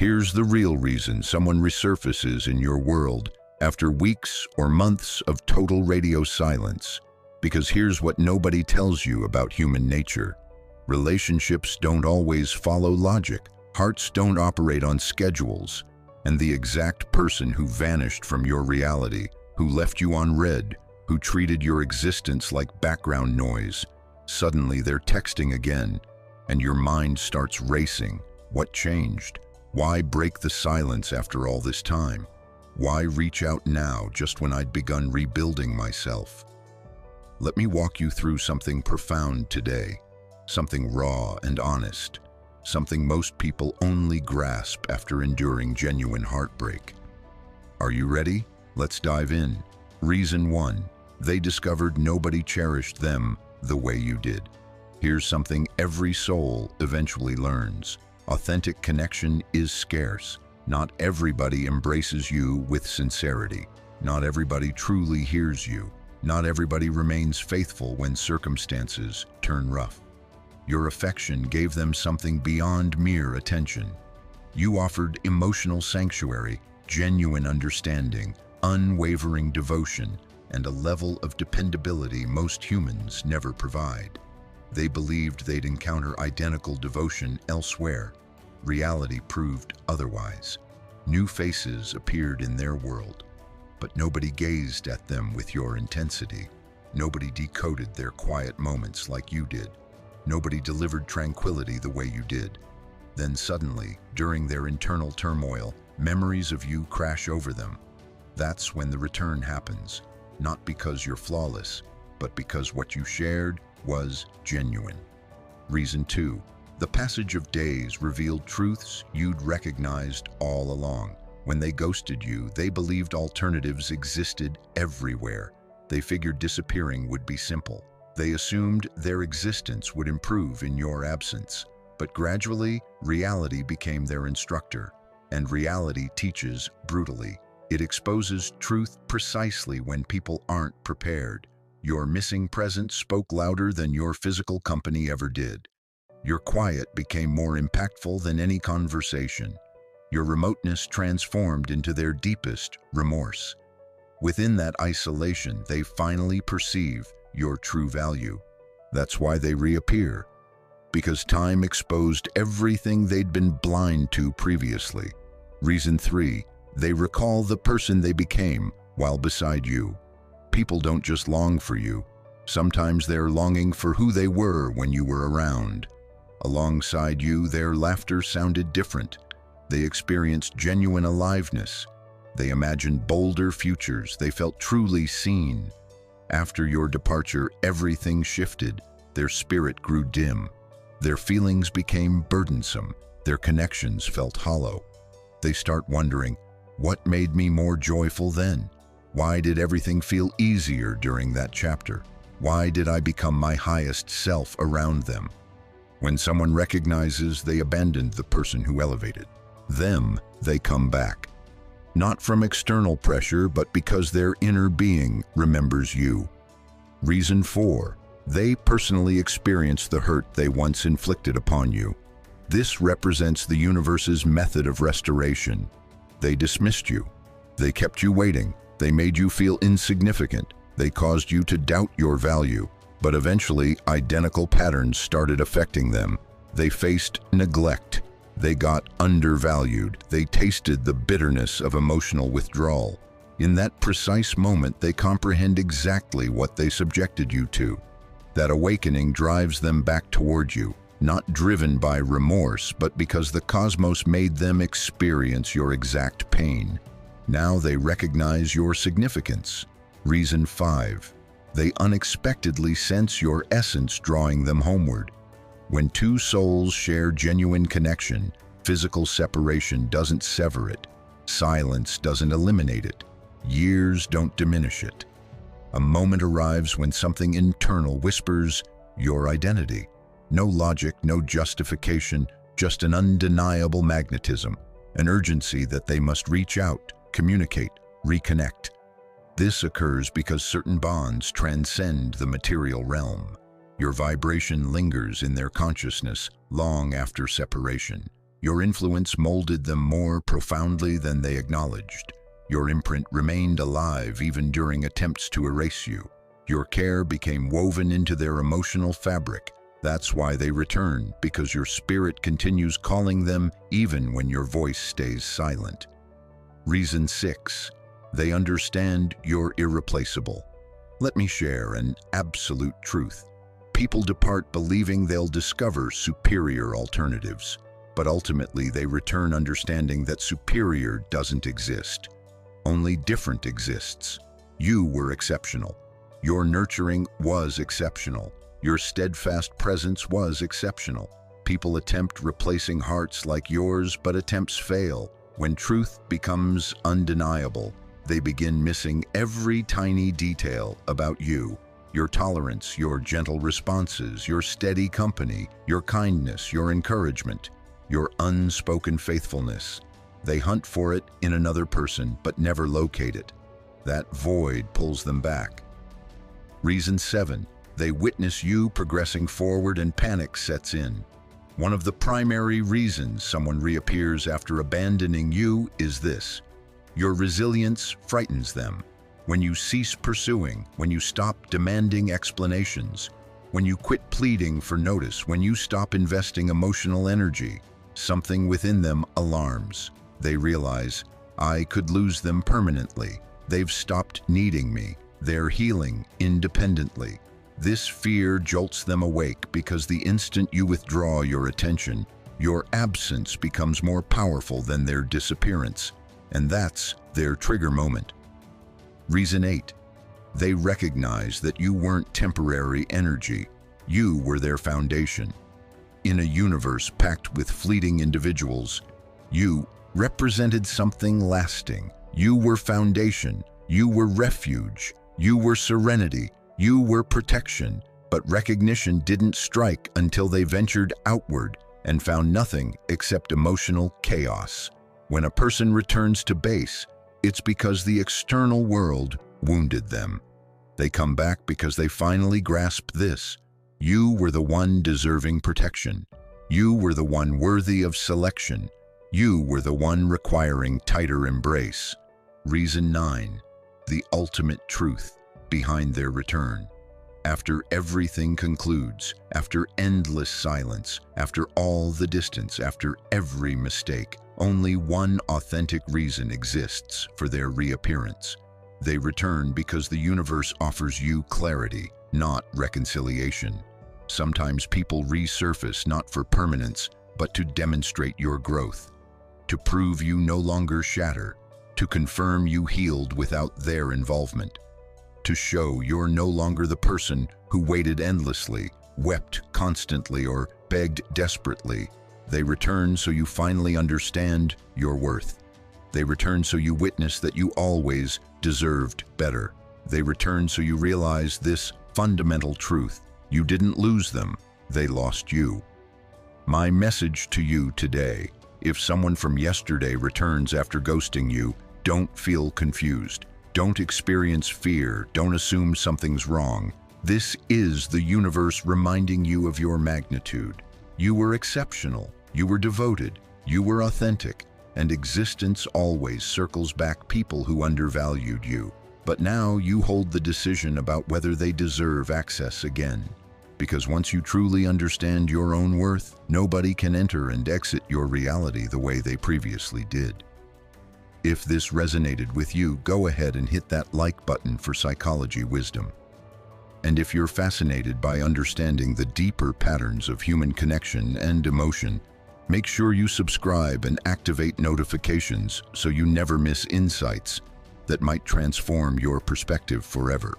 Here's the real reason someone resurfaces in your world after weeks or months of total radio silence. Because here's what nobody tells you about human nature. Relationships don't always follow logic. Hearts don't operate on schedules. And the exact person who vanished from your reality, who left you on red, who treated your existence like background noise, suddenly they're texting again, and your mind starts racing. What changed? Why break the silence after all this time? Why reach out now just when I'd begun rebuilding myself? Let me walk you through something profound today, something raw and honest, something most people only grasp after enduring genuine heartbreak. Are you ready? Let's dive in. Reason 1. They discovered nobody cherished them the way you did. Here's something every soul eventually learns. Authentic connection is scarce. Not everybody embraces you with sincerity. Not everybody truly hears you. Not everybody remains faithful when circumstances turn rough. Your affection gave them something beyond mere attention. You offered emotional sanctuary, genuine understanding, unwavering devotion, and a level of dependability most humans never provide. They believed they'd encounter identical devotion elsewhere. Reality proved otherwise. New faces appeared in their world, but nobody gazed at them with your intensity. Nobody decoded their quiet moments like you did. Nobody delivered tranquility the way you did. Then suddenly, during their internal turmoil, memories of you crash over them. That's when the return happens, not because you're flawless, but because what you shared was genuine. Reason 2. The passage of days revealed truths you'd recognized all along. When they ghosted you, they believed alternatives existed everywhere. They figured disappearing would be simple. They assumed their existence would improve in your absence. But gradually, reality became their instructor. And reality teaches brutally. It exposes truth precisely when people aren't prepared. Your missing presence spoke louder than your physical company ever did. Your quiet became more impactful than any conversation. Your remoteness transformed into their deepest remorse. Within that isolation, they finally perceive your true value. That's why they reappear. Because time exposed everything they'd been blind to previously. Reason 3. They recall the person they became while beside you. People don't just long for you. Sometimes they're longing for who they were when you were around. Alongside you, their laughter sounded different. They experienced genuine aliveness. They imagined bolder futures. They felt truly seen. After your departure, everything shifted. Their spirit grew dim. Their feelings became burdensome. Their connections felt hollow. They start wondering, what made me more joyful then? Why did everything feel easier during that chapter? Why did I become my highest self around them? When someone recognizes they abandoned the person who elevated them, they come back. Not from external pressure, but because their inner being remembers you. Reason 4. They personally experience the hurt they once inflicted upon you. This represents the universe's method of restoration. They dismissed you. They kept you waiting. They made you feel insignificant. They caused you to doubt your value. But eventually, identical patterns started affecting them. They faced neglect. They got undervalued. They tasted the bitterness of emotional withdrawal. In that precise moment, they comprehend exactly what they subjected you to. That awakening drives them back toward you, not driven by remorse, but because the cosmos made them experience your exact pain. Now they recognize your significance. Reason 5. They unexpectedly sense your essence drawing them homeward. When two souls share genuine connection, physical separation doesn't sever it. Silence doesn't eliminate it. Years don't diminish it. A moment arrives when something internal whispers your identity. No logic, no justification, just an undeniable magnetism, an urgency that they must reach out, communicate, reconnect. This occurs because certain bonds transcend the material realm. Your vibration lingers in their consciousness long after separation. Your influence molded them more profoundly than they acknowledged. Your imprint remained alive even during attempts to erase you. Your care became woven into their emotional fabric. That's why they return, because your spirit continues calling them even when your voice stays silent. Reason 6. They understand you're irreplaceable. Let me share an absolute truth. People depart believing they'll discover superior alternatives, but ultimately they return understanding that superior doesn't exist. Only different exists. You were exceptional. Your nurturing was exceptional. Your steadfast presence was exceptional. People attempt replacing hearts like yours, but attempts fail. When truth becomes undeniable, they begin missing every tiny detail about you. Your tolerance, your gentle responses, your steady company, your kindness, your encouragement, your unspoken faithfulness. They hunt for it in another person, but never locate it. That void pulls them back. Reason 7. They witness you progressing forward and panic sets in. One of the primary reasons someone reappears after abandoning you is this. Your resilience frightens them. When you cease pursuing, when you stop demanding explanations, when you quit pleading for notice, when you stop investing emotional energy, something within them alarms. They realize, I could lose them permanently. They've stopped needing me. They're healing independently. This fear jolts them awake because the instant you withdraw your attention, your absence becomes more powerful than their disappearance, and that's their trigger moment. Reason 8. They recognize that you weren't temporary energy. You were their foundation. In a universe packed with fleeting individuals, you represented something lasting. You were foundation. You were refuge. You were serenity. You were protection. But recognition didn't strike until they ventured outward and found nothing except emotional chaos. When a person returns to base, it's because the external world wounded them. They come back because they finally grasp this. You were the one deserving protection. You were the one worthy of selection. You were the one requiring tighter embrace. Reason 9. The ultimate truth behind their return. After everything concludes, after endless silence, after all the distance, after every mistake, only one authentic reason exists for their reappearance. They return because the universe offers you clarity, not reconciliation. Sometimes people resurface not for permanence, but to demonstrate your growth, to prove you no longer shatter, to confirm you healed without their involvement, to show you're no longer the person who waited endlessly, wept constantly, or begged desperately. They return so you finally understand your worth. They return so you witness that you always deserved better. They return so you realize this fundamental truth. You didn't lose them, they lost you. My message to you today, if someone from yesterday returns after ghosting you, don't feel confused. Don't experience fear. Don't assume something's wrong. This is the universe reminding you of your magnitude. You were exceptional. You were devoted. You were authentic. And existence always circles back people who undervalued you. But now you hold the decision about whether they deserve access again. Because once you truly understand your own worth, nobody can enter and exit your reality the way they previously did. If this resonated with you, go ahead and hit that like button for psychology wisdom. And if you're fascinated by understanding the deeper patterns of human connection and emotion, make sure you subscribe and activate notifications so you never miss insights that might transform your perspective forever.